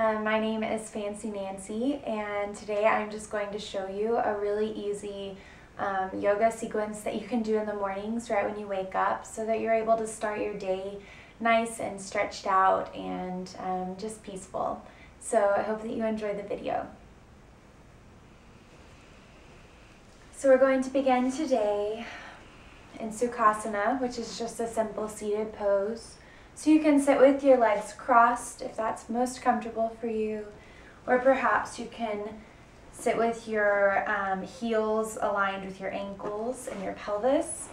My name is Fancy Nancy, and today I'm just going to show you a really easy yoga sequence that you can do in the mornings right when you wake up so that you're able to start your day nice and stretched out and just peaceful. So I hope that you enjoy the video. So we're going to begin today in Sukasana, which is just a simple seated pose. So you can sit with your legs crossed if that's most comfortable for you, or perhaps you can sit with your heels aligned with your ankles and your pelvis.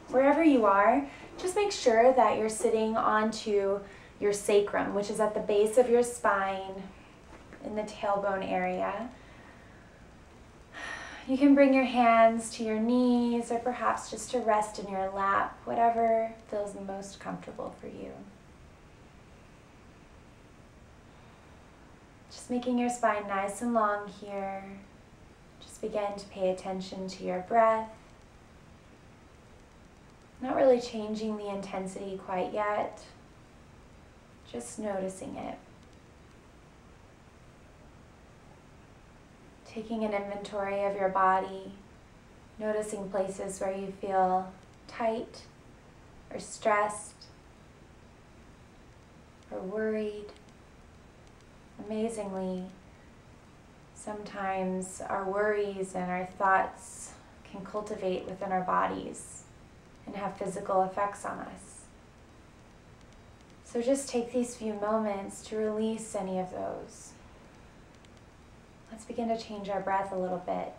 Wherever you are, just make sure that you're sitting onto your sacrum, which is at the base of your spine in the tailbone area. You can bring your hands to your knees or perhaps just to rest in your lap, whatever feels most comfortable for you. Just making your spine nice and long here. Just begin to pay attention to your breath. Not really changing the intensity quite yet, just noticing it. Taking an inventory of your body, noticing places where you feel tight or stressed or worried. Amazingly, sometimes our worries and our thoughts can cultivate within our bodies and have physical effects on us. So just take these few moments to release any of those. Let's begin to change our breath a little bit.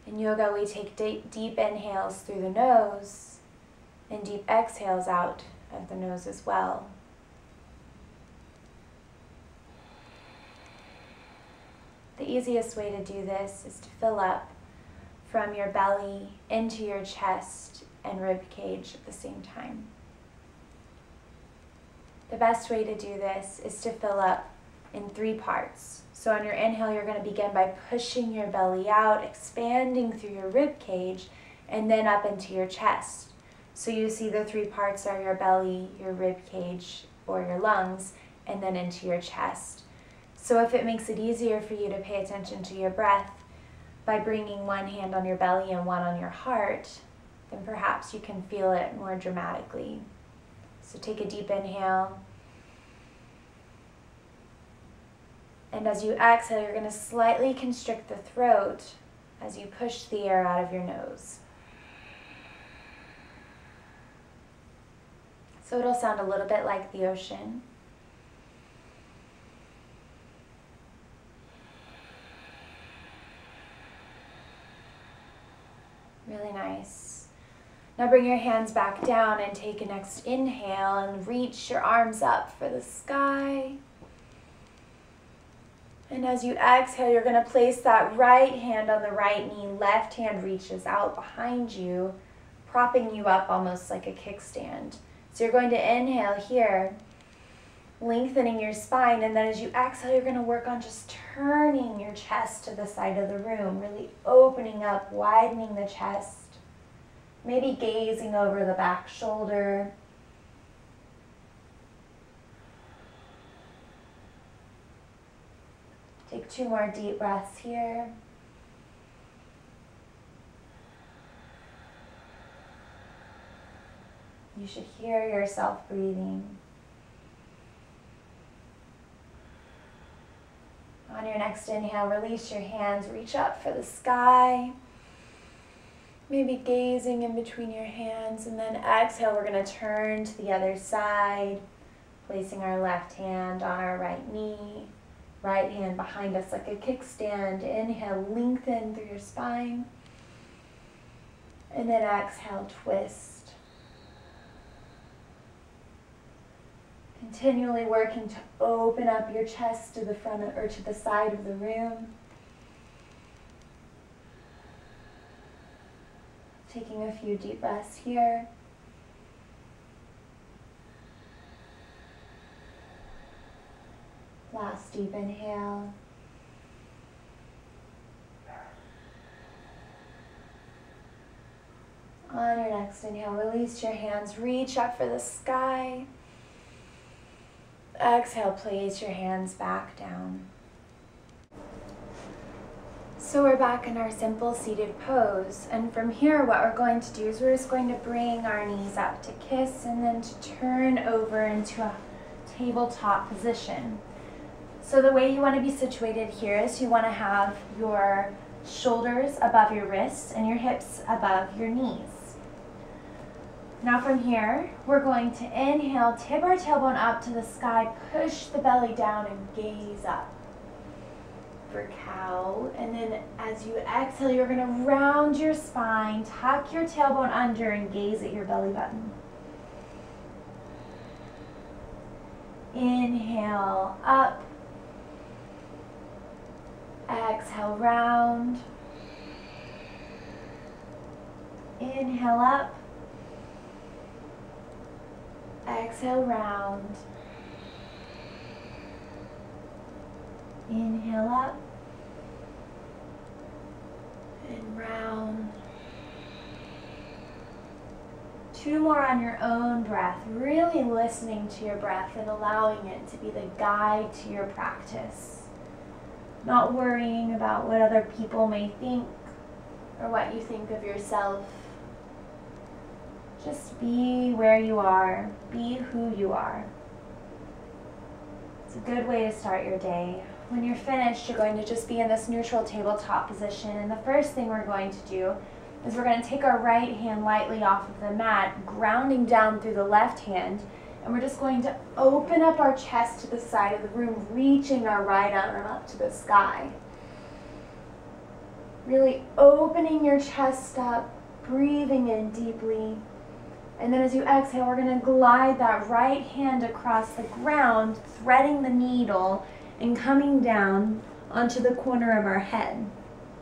In yoga, we take deep inhales through the nose and deep exhales out of the nose as well. The easiest way to do this is to fill up from your belly into your chest and rib cage at the same time. The best way to do this is to fill up in 3 parts. So on your inhale, you're going to begin by pushing your belly out, expanding through your rib cage, and then up into your chest. So you see the 3 parts are your belly, your rib cage, or your lungs, and then into your chest. So if it makes it easier for you to pay attention to your breath by bringing one hand on your belly and one on your heart, then perhaps you can feel it more dramatically. So take a deep inhale. And as you exhale, you're going to slightly constrict the throat as you push the air out of your nose. So it'll sound a little bit like the ocean. Really nice. Now bring your hands back down and take a next inhale and reach your arms up for the sky. And as you exhale, you're going to place that right hand on the right knee. Left hand reaches out behind you, propping you up almost like a kickstand. So you're going to inhale here, lengthening your spine. And then as you exhale, you're going to work on just turning your chest to the side of the room, really opening up, widening the chest, maybe gazing over the back shoulder. Take 2 more deep breaths here. You should hear yourself breathing. On your next inhale, release your hands, reach up for the sky. Maybe gazing in between your hands, and then exhale, we're going to turn to the other side, placing our left hand on our right knee. Right hand behind us like a kickstand. Inhale, lengthen through your spine. And then exhale, twist. Continually working to open up your chest to the front or to the side of the room. Taking a few deep breaths here. Last deep inhale. On your next next inhale, release your hands, reach up for the sky. Exhale, place your hands back down. So we're back in our simple seated pose, and from here what we're going to do is we're just going to bring our knees up to kiss and then to turn over into a tabletop position. So the way you want to be situated here is you want to have your shoulders above your wrists and your hips above your knees. Now from here, we're going to inhale, tip our tailbone up to the sky, push the belly down and gaze up for cow. And then as you exhale, you're going to round your spine, tuck your tailbone under and gaze at your belly button. Inhale, up. Exhale, round. Inhale, up. Exhale, round. Inhale, up. And round. 2 more on your own breath, really listening to your breath and allowing it to be the guide to your practice. Not worrying about what other people may think or what you think of yourself. Just be where you are, be who you are. It's a good way to start your day. When you're finished, you're going to just be in this neutral tabletop position, and the first thing we're going to do is we're going to take our right hand lightly off of the mat, grounding down through the left hand, and we're just going to open up our chest to the side of the room, reaching our right arm up to the sky. Really opening your chest up, breathing in deeply. And then as you exhale, we're going to glide that right hand across the ground, threading the needle and coming down onto the corner of our head.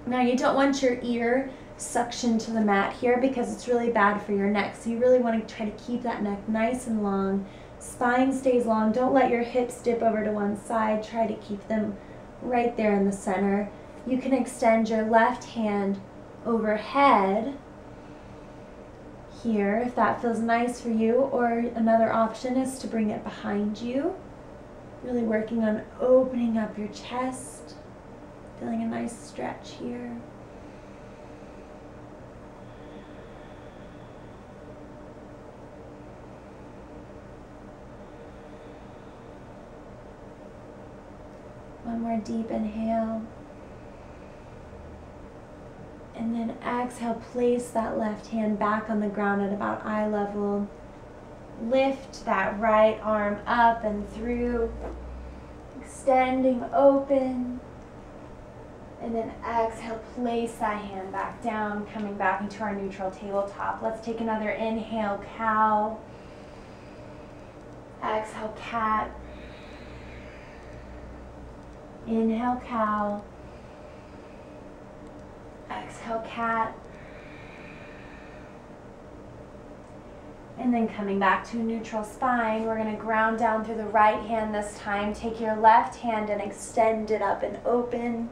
Now you don't want your ear suction to the mat here because it's really bad for your neck. So you really want to try to keep that neck nice and long. Spine stays long. Don't let your hips dip over to one side. Try to keep them right there in the center. You can extend your left hand overhead here if that feels nice for you, or another option is to bring it behind you. Really working on opening up your chest, feeling a nice stretch here. One more deep inhale. And then exhale, place that left hand back on the ground at about eye level. Lift that right arm up and through, extending open. And then exhale, place that hand back down, coming back into our neutral tabletop. Let's take another inhale, cow. Exhale, cat. Inhale, cow. Exhale, cat. And then coming back to a neutral spine, we're going to ground down through the right hand this time. Take your left hand and extend it up and open.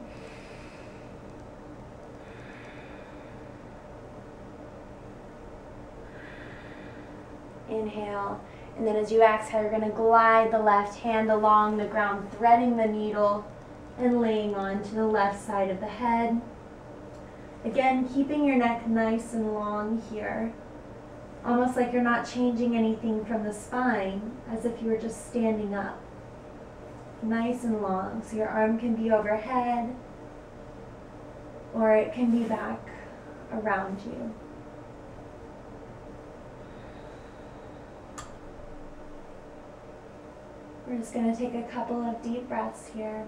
Inhale. And then as you exhale, you're going to glide the left hand along the ground, threading the needle and laying on to the left side of the head. Again, keeping your neck nice and long here, almost like you're not changing anything from the spine, as if you were just standing up. Nice and long, so your arm can be overhead, or it can be back around you. We're just going to take a couple of deep breaths here.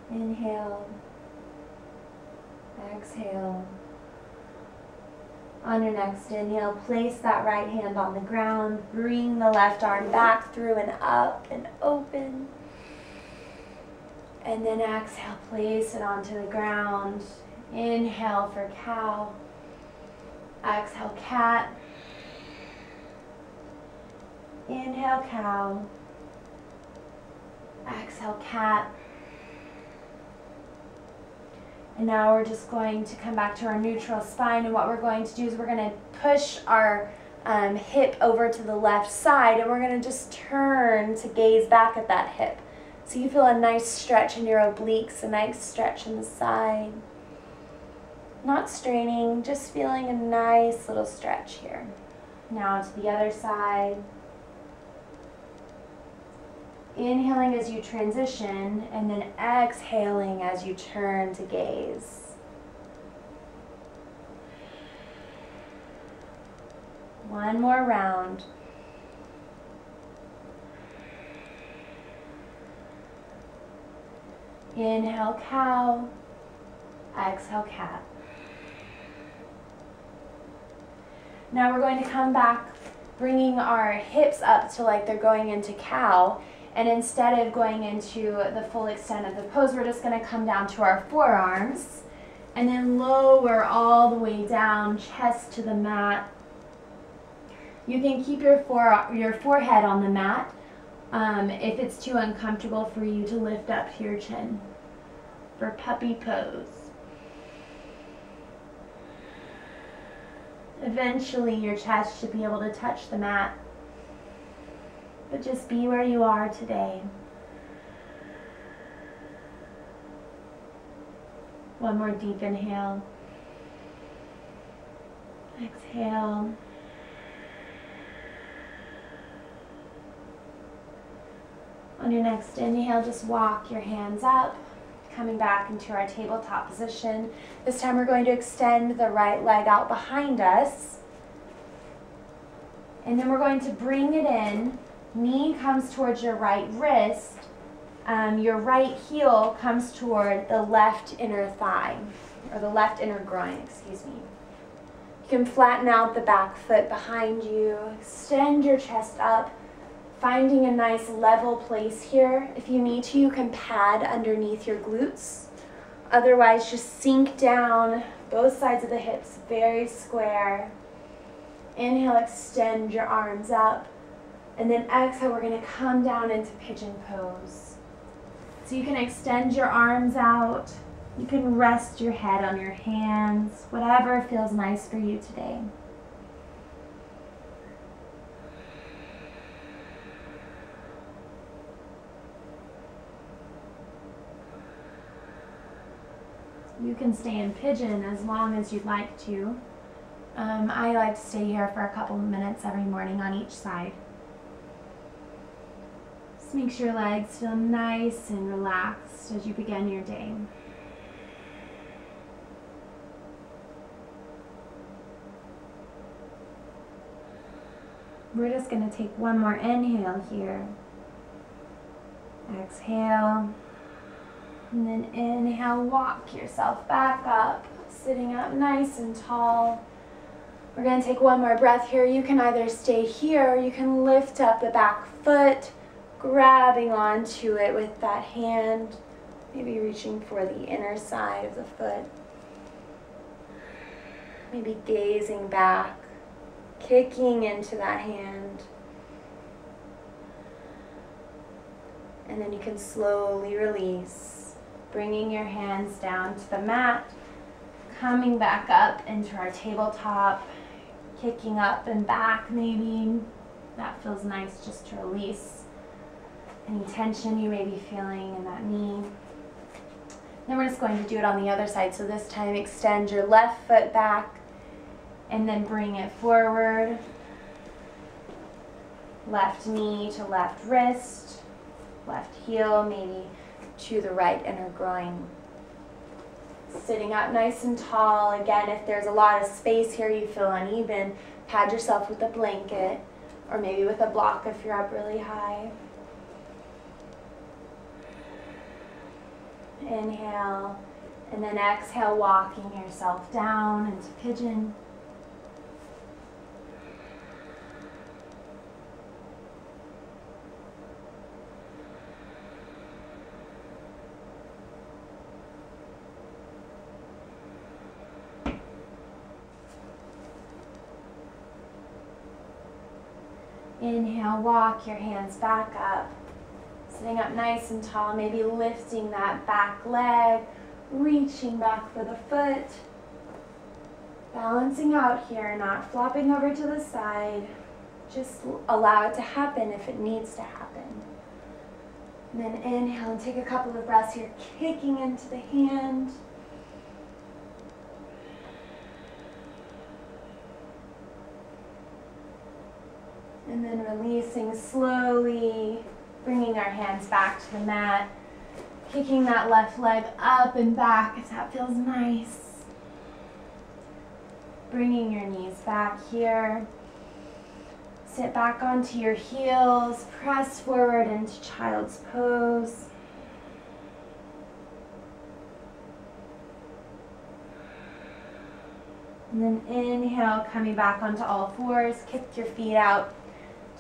Inhale, exhale. On your next inhale, place that right hand on the ground. Bring the left arm back through and up and open. And then exhale, place it onto the ground. Inhale for cow. Exhale, cat. Inhale, cow. Exhale, cat. And now we're just going to come back to our neutral spine, and what we're going to do is we're going to push our hip over to the left side, and we're going to just turn to gaze back at that hip. So you feel a nice stretch in your obliques, a nice stretch in the side. Not straining, just feeling a nice little stretch here. Now to the other side. Inhaling as you transition, and then exhaling as you turn to gaze. One more round. Inhale, cow. Exhale, cat. Now we're going to come back, bringing our hips up to like they're going into cow. And instead of going into the full extent of the pose, we're just going to come down to our forearms and then lower all the way down, chest to the mat. You can keep your forehead on the mat if it's too uncomfortable for you to lift up your chin for puppy pose. Eventually your chest should be able to touch the mat. But just be where you are today. One more deep inhale. Exhale. On your next inhale, just walk your hands up, coming back into our tabletop position. This time we're going to extend the right leg out behind us. And then we're going to bring it in. Knee comes towards your right wrist. Your right heel comes toward the left inner thigh, or the left inner groin, excuse me. You can flatten out the back foot behind you. Extend your chest up, finding a nice level place here. If you need to, you can pad underneath your glutes. Otherwise, just sink down, both sides of the hips, very square. Inhale, extend your arms up. And then exhale, we're going to come down into pigeon pose. So you can extend your arms out. You can rest your head on your hands, whatever feels nice for you today. You can stay in pigeon as long as you'd like to. I like to stay here for a couple of minutes every morning on each side. Just make sure your legs feel nice and relaxed as you begin your day. We're just going to take one more inhale here. Exhale. And then inhale, walk yourself back up, sitting up nice and tall. We're going to take one more breath here. You can either stay here or you can lift up the back foot, grabbing onto it with that hand, maybe reaching for the inner side of the foot. Maybe gazing back, kicking into that hand. And then you can slowly release, bringing your hands down to the mat, coming back up into our tabletop, kicking up and back maybe. That feels nice just to release any tension you may be feeling in that knee. Then we're just going to do it on the other side. So this time extend your left foot back and then bring it forward. Left knee to left wrist, left heel maybe to the right inner groin. Sitting up nice and tall. Again, if there's a lot of space here, you feel uneven, pad yourself with a blanket or maybe with a block if you're up really high. Inhale, and then exhale, walking yourself down into pigeon. Inhale, walk your hands back up. Sitting up nice and tall, maybe lifting that back leg reaching back for the foot, balancing out here, not flopping over to the side. Just allow it to happen if it needs to happen. And then inhale and take a couple of breaths here, kicking into the hand. And then releasing slowly, bringing our hands back to the mat, kicking that left leg up and back if that feels nice. Bringing your knees back here. Sit back onto your heels, press forward into child's pose. And then inhale, coming back onto all fours, kick your feet out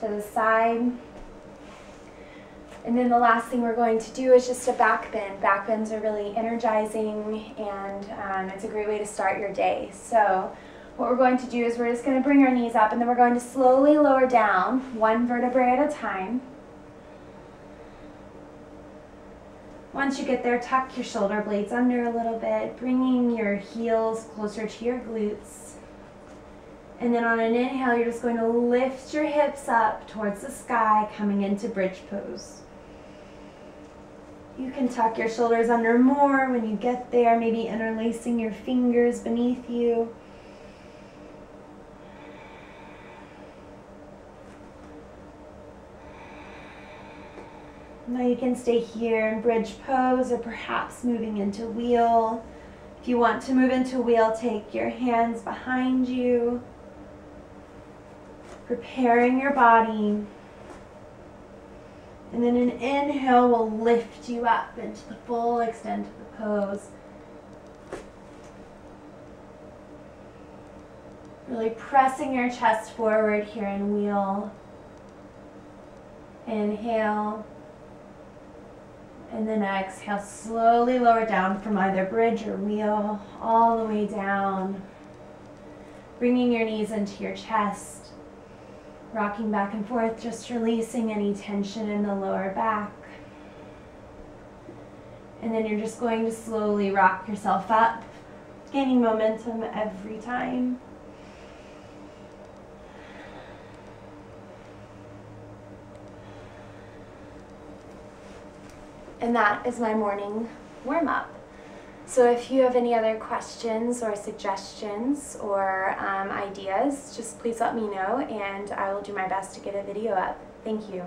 to the side. And then the last thing we're going to do is just a back bend. Back bends are really energizing, and it's a great way to start your day. So what we're going to do is we're just going to bring our knees up, and then we're going to slowly lower down, one vertebrae at a time. Once you get there, tuck your shoulder blades under a little bit, bringing your heels closer to your glutes. And then on an inhale, you're just going to lift your hips up towards the sky, coming into bridge pose. You can tuck your shoulders under more when you get there, maybe interlacing your fingers beneath you. Now you can stay here in bridge pose, or perhaps moving into wheel. If you want to move into wheel, take your hands behind you, preparing your body. And then an inhale will lift you up into the full extent of the pose. Really pressing your chest forward here in wheel. Inhale. And then exhale, slowly lower down from either bridge or wheel, all the way down. Bringing your knees into your chest. Rocking back and forth, just releasing any tension in the lower back. And then you're just going to slowly rock yourself up, gaining momentum every time. And that is my morning warm-up. So if you have any other questions or suggestions or ideas, just please let me know, and I will do my best to get a video up. Thank you.